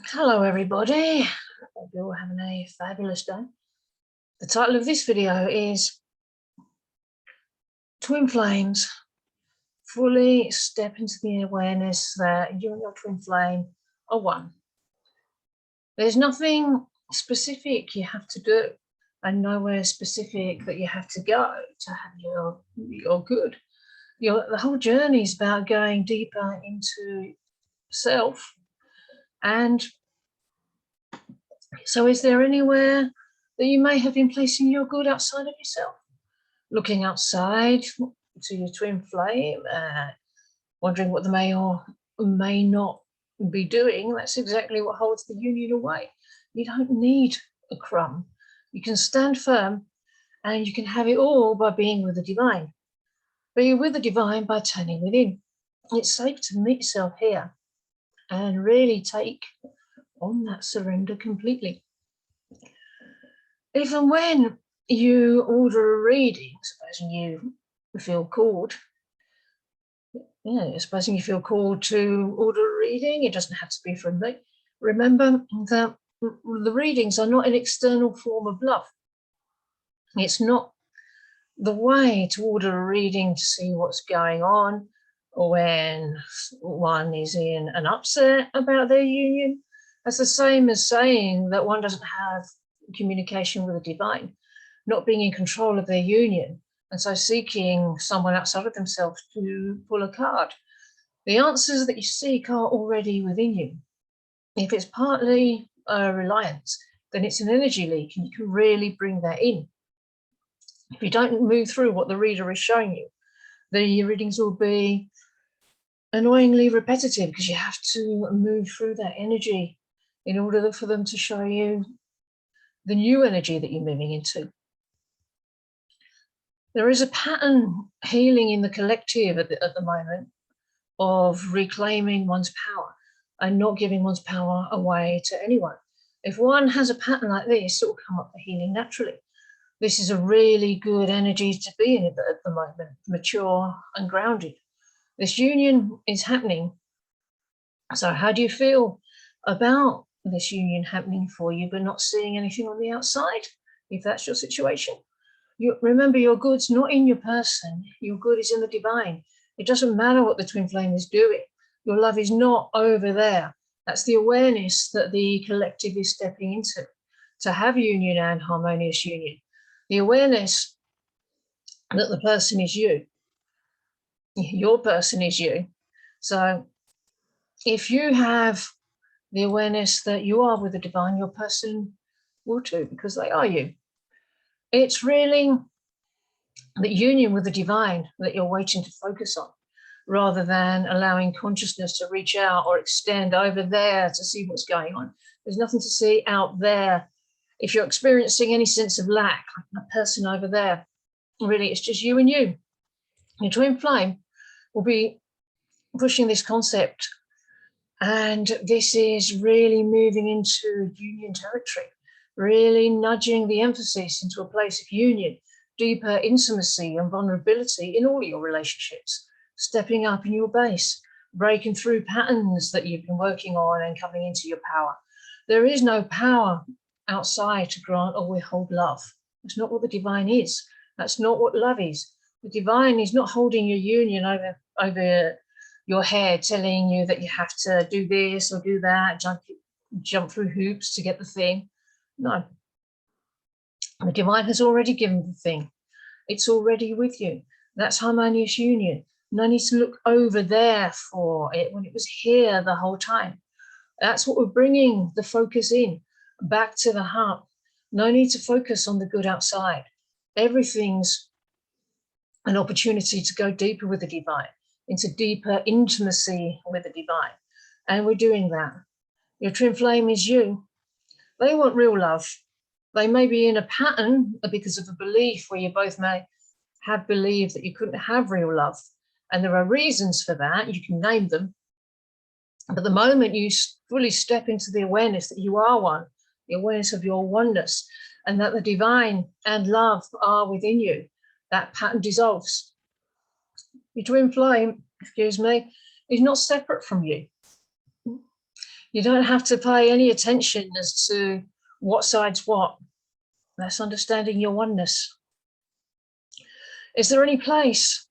Hello everybody, hope you're all having a fabulous day. The title of this video is Twin Flames. Fully step into the awareness that you and your twin flame are one. There's nothing specific you have to do and nowhere specific that you have to go to have your good. The whole journey is about going deeper into self. And so is there anywhere that you may have been placing your good outside of yourself? Looking outside to your twin flame, wondering what they may or may not be doing. That's exactly what holds the union away. You don't need a crumb. You can stand firm and you can have it all by being with the divine. Be with the divine by turning within. It's safe to meet yourself here and really take on that surrender completely. Even when you order a reading, supposing you feel called, supposing you feel called to order a reading, it doesn't have to be from me. Remember that the readings are not an external form of love. It's not the way to order a reading to see what's going on when one is in an upset about their union. That's the same as saying that one doesn't have communication with the divine, not being in control of their union, and so seeking someone outside of themselves to pull a card. The answers that you seek are already within you. If it's partly a reliance, then it's an energy leak, and you can really bring that in. If you don't move through what the reader is showing you, the readings will be annoyingly repetitive because you have to move through that energy in order for them to show you the new energy that you're moving into. There is a pattern healing in the collective at the moment of reclaiming one's power and not giving one's power away to anyone. If one has a pattern like this, it will come up for healing naturally. This is a really good energy to be in at the moment, mature and grounded. This union is happening. So how do you feel about this union happening for you, but not seeing anything on the outside, if that's your situation? Remember, your good's not in your person. Your good is in the divine. It doesn't matter what the twin flame is doing. Your love is not over there. That's the awareness that the collective is stepping into, to have union and harmonious union. The awareness that the person is you. Your person is you. So if you have the awareness that you are with the divine, your person will too, because they are you. It's really the union with the divine that you're waiting to focus on, rather than allowing consciousness to reach out or extend over there to see what's going on. There's nothing to see out there. If you're experiencing any sense of lack, like a person over there, really it's just you and you. Your twin flame will be pushing this concept, and this is really moving into union territory, really nudging the emphasis into a place of union, deeper intimacy and vulnerability in all your relationships, stepping up in your base, breaking through patterns that you've been working on and coming into your power. There is no power outside to grant or withhold love. That's not what the divine is. That's not what love is. The divine is not holding your union over your head, telling you that you have to do this or do that, jump through hoops to get the thing. No. The divine has already given the thing. It's already with you. That's harmonious union. No need to look over there for it when it was here the whole time. That's what we're bringing the focus in, back to the heart. No need to focus on the good outside. Everything's an opportunity to go deeper with the divine, into deeper intimacy with the divine. And we're doing that. Your twin flame is you. They want real love. They may be in a pattern because of a belief where you both may have believed that you couldn't have real love. And there are reasons for that. You can name them. But the moment you fully step into the awareness that you are one, the awareness of your oneness, and that the divine and love are within you, that pattern dissolves. Your twin flame, is not separate from you. You don't have to pay any attention as to what side's what. That's understanding your oneness. Is there any place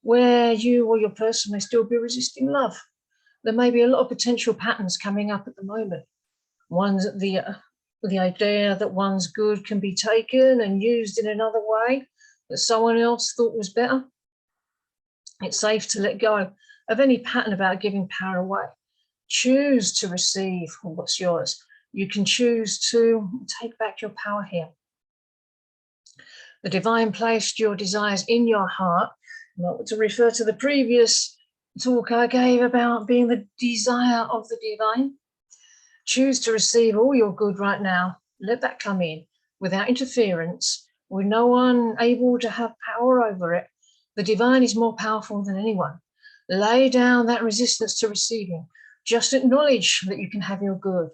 where you or your person may still be resisting love? There may be a lot of potential patterns coming up at the moment. One's the idea that one's good can be taken and used in another way that someone else thought was better. It's safe to let go of any pattern about giving power away. Choose to receive what's yours. You can choose to take back your power here. The divine placed your desires in your heart. Not to refer to the previous talk I gave about being the desire of the divine. Choose to receive all your good right now. Let that come in without interference, with no one able to have power over it. The divine is more powerful than anyone. Lay down that resistance to receiving. Just acknowledge that you can have your good.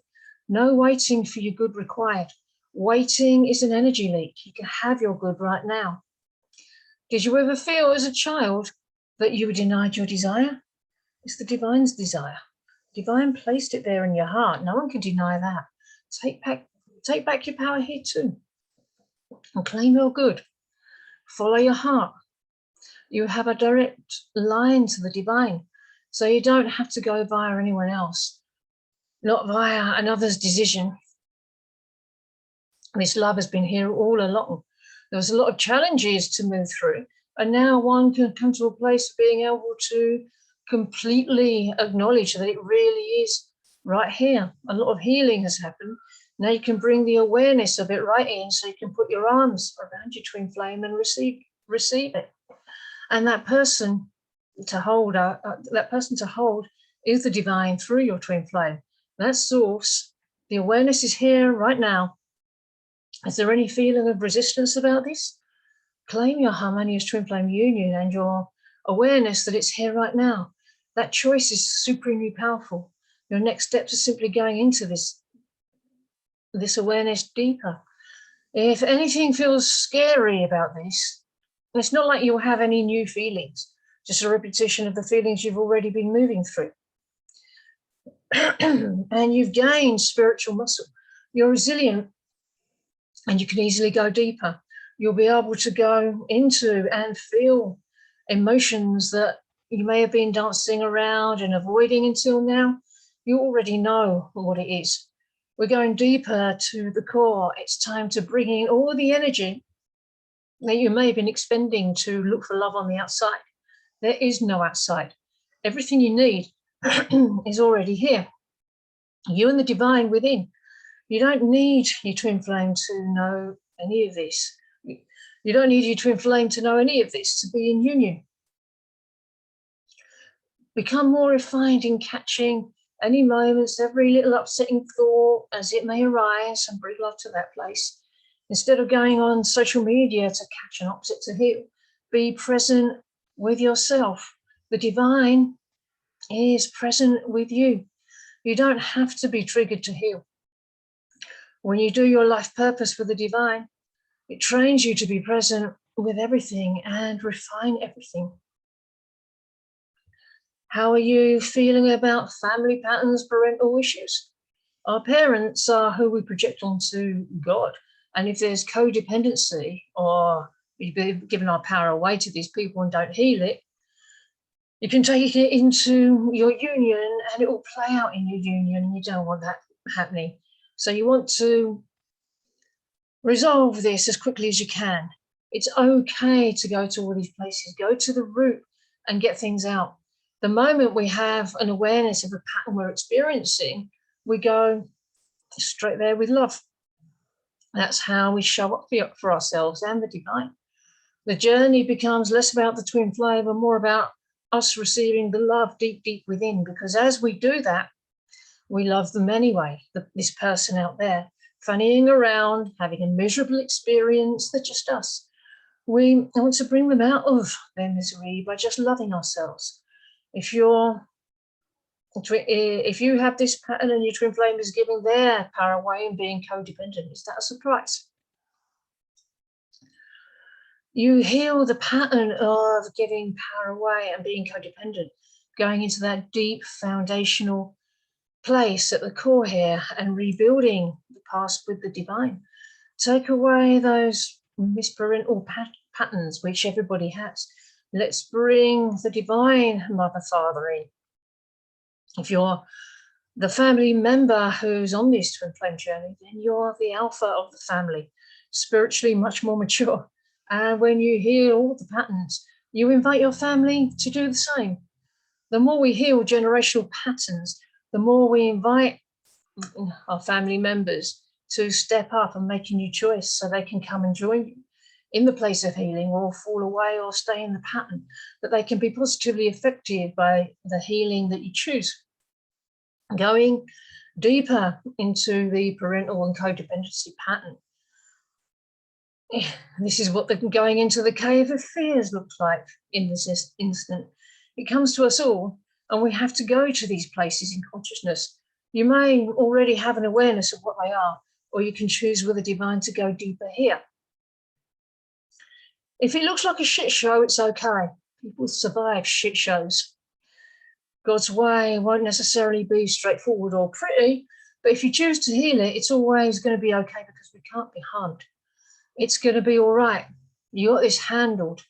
No waiting for your good required. Waiting is an energy leak. You can have your good right now. Did you ever feel as a child that you were denied your desire? It's the divine's desire. Divine placed it there in your heart. No one can deny that. Take back your power here too. And claim your good. Follow your heart. You have a direct line to the divine. So you don't have to go via anyone else. Not via another's decision. This love has been here all along. There was a lot of challenges to move through. And now one can come to a place of being able to completely acknowledge that it really is right here. A lot of healing has happened. Now you can bring the awareness of it right in, so you can put your arms around your twin flame and receive it. And that person to hold is the divine through your twin flame. That source, the awareness is here right now. Is there any feeling of resistance about this? Claim your harmonious twin flame union and your awareness that it's here right now. That choice is supremely powerful. Your next steps are simply going into this awareness deeper. If anything feels scary about this, it's not like you'll have any new feelings, just a repetition of the feelings you've already been moving through. And you've gained spiritual muscle. You're resilient and you can easily go deeper. You'll be able to go into and feel emotions that you may have been dancing around and avoiding until now. You already know what it is. We're going deeper to the core. It's time to bring in all the energy that you may have been expending to look for love on the outside. There is no outside. Everything you need is already here. You and the divine within. You don't need your twin flame to know any of this. You don't need your twin flame to know any of this, to be in union. Become more refined in catching any moments, every little upsetting thought as it may arise, and bring love to that place. Instead of going on social media to catch an opposite to heal, be present with yourself. The divine is present with you. You don't have to be triggered to heal. When you do your life purpose with the divine, it trains you to be present with everything and refine everything. How are you feeling about family patterns, parental issues? Our parents are who we project onto God. And if there's codependency, or we've given our power away to these people and don't heal it, you can take it into your union and it will play out in your union, and you don't want that happening. So you want to resolve this as quickly as you can. It's okay to go to all these places, go to the root and get things out. The moment we have an awareness of the pattern we're experiencing, we go straight there with love. That's how we show up for ourselves and the divine. The journey becomes less about the twin flame and more about us receiving the love deep, deep within, because as we do that, we love them anyway. This person out there, fannying around, having a miserable experience, they're just us. We want to bring them out of their misery by just loving ourselves. If you have this pattern and your twin flame is giving their power away and being codependent, is that a surprise? You heal the pattern of giving power away and being codependent, going into that deep foundational place at the core here and rebuilding the past with the divine. Take away those misparental patterns which everybody has. Let's bring the divine mother, father in. If you're the family member who's on this twin flame journey, then you're the alpha of the family, spiritually much more mature. And when you heal all the patterns, you invite your family to do the same. The more we heal generational patterns, the more we invite our family members to step up and make a new choice so they can come and join you in the place of healing, or fall away or stay in the pattern, that they can be positively affected by the healing that you choose. Going deeper into the parental and codependency pattern. This is what going into the cave of fears looks like in this instant. It comes to us all, and we have to go to these places in consciousness. You may already have an awareness of what they are, or you can choose with the divine to go deeper here. If it looks like a shit show, it's okay. People survive shit shows. God's way won't necessarily be straightforward or pretty, but if you choose to heal it, it's always going to be okay, because we can't be harmed. It's going to be all right. You got this handled.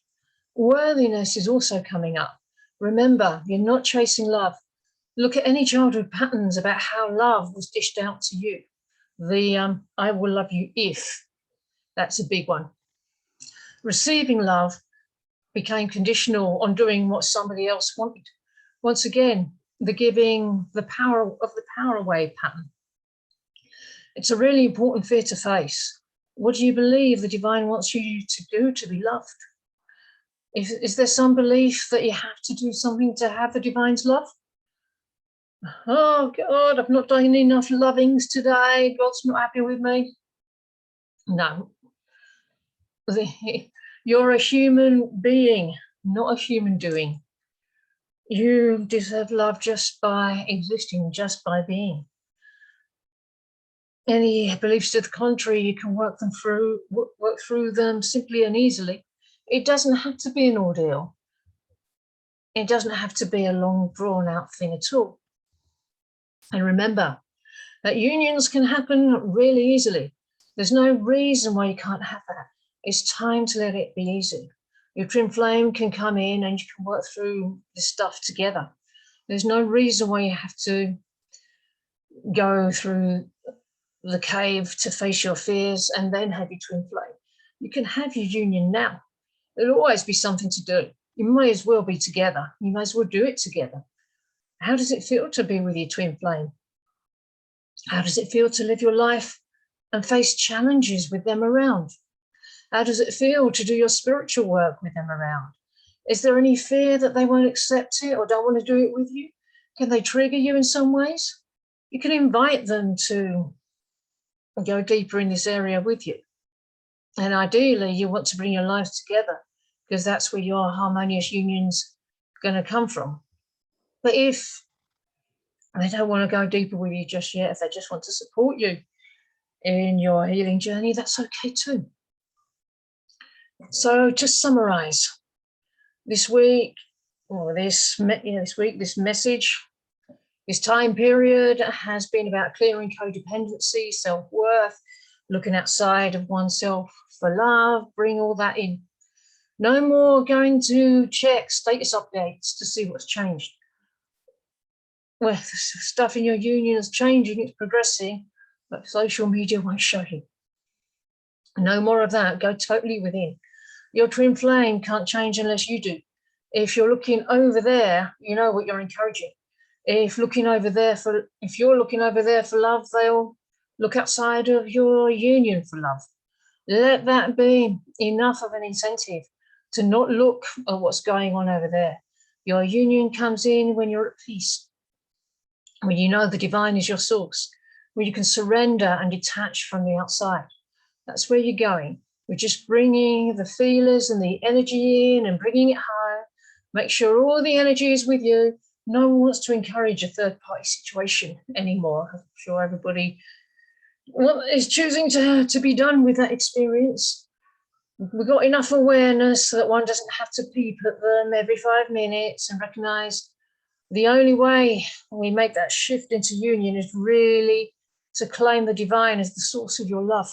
Worthiness is also coming up. Remember, you're not chasing love. Look at any childhood patterns about how love was dished out to you. The I will love you if. That's a big one. Receiving love became conditional on doing what somebody else wanted. Once again, the giving the power of the power away pattern. It's a really important fear to face. What do you believe the divine wants you to do to be loved? Is there some belief that you have to do something to have the divine's love? Oh God, I've not done enough lovings today. God's not happy with me. No. You're a human being, not a human doing. You deserve love just by existing, just by being. Any beliefs to the contrary, you can work through them simply and easily. It doesn't have to be an ordeal. It doesn't have to be a long, drawn-out thing at all. And remember that unions can happen really easily. There's no reason why you can't have that. It's time to let it be easy. Your twin flame can come in and you can work through this stuff together. There's no reason why you have to go through the cave to face your fears and then have your twin flame. You can have your union now. There'll always be something to do. You may as well be together. You may as well do it together. How does it feel to be with your twin flame? How does it feel to live your life and face challenges with them around? How does it feel to do your spiritual work with them around? Is there any fear that they won't accept it or don't want to do it with you? Can they trigger you in some ways? You can invite them to go deeper in this area with you. And ideally, you want to bring your lives together, because that's where your harmonious union's going to come from. But if they don't want to go deeper with you just yet, if they just want to support you in your healing journey, that's okay too. So to summarize, this week, or this message, this time period has been about clearing codependency, self-worth, looking outside of oneself for love, bring all that in. No more going to check status updates to see what's changed. Well, stuff in your union is changing, it's progressing, but social media won't show you. No more of that. Go totally within. Your twin flame can't change unless you do. If you're looking over there, you know what you're encouraging. If you're looking over there for love, they'll look outside of your union for love. Let that be enough of an incentive to not look at what's going on over there. Your union comes in when you're at peace, when you know the divine is your source, when you can surrender and detach from the outside. That's where you're going. We're just bringing the feelers and the energy in and bringing it home. Make sure all the energy is with you. No one wants to encourage a third-party situation anymore. I'm sure everybody is choosing to be done with that experience. We've got enough awareness that one doesn't have to peep at them every 5 minutes and recognize The only way we make that shift into union is really to claim the divine as the source of your love.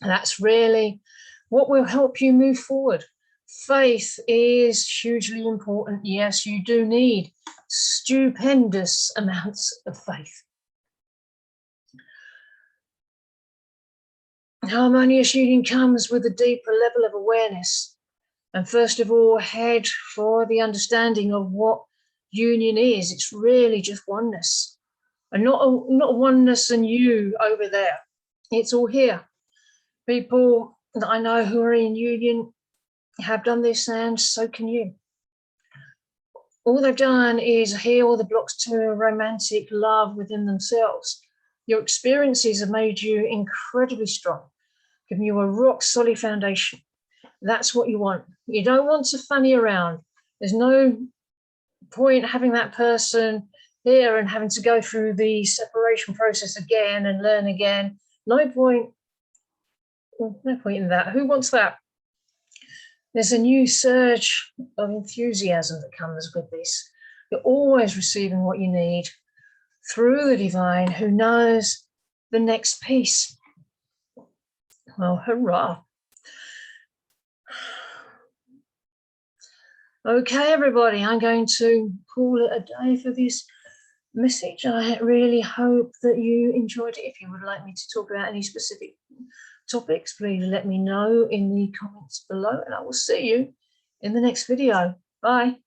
And that's really what will help you move forward. Faith is hugely important. Yes, you do need stupendous amounts of faith. Harmonious union comes with a deeper level of awareness. And first of all, head for the understanding of what union is. It's really just oneness. And not oneness and you over there. It's all here. People that I know who are in union have done this, and so can you. All they've done is heal the blocks to romantic love within themselves. Your experiences have made you incredibly strong, giving you a rock solid foundation. That's what you want. You don't want to funny around. There's no point having that person here and having to go through the separation process again and learn again. No point in that. Who wants that? There's a new surge of enthusiasm that comes with this. You're always receiving what you need through the divine who knows the next piece. Well, hurrah. Okay, everybody, I'm going to call it a day for this message. I really hope that you enjoyed it. If you would like me to talk about any specific topics, please let me know in the comments below, and I will see you in the next video. Bye.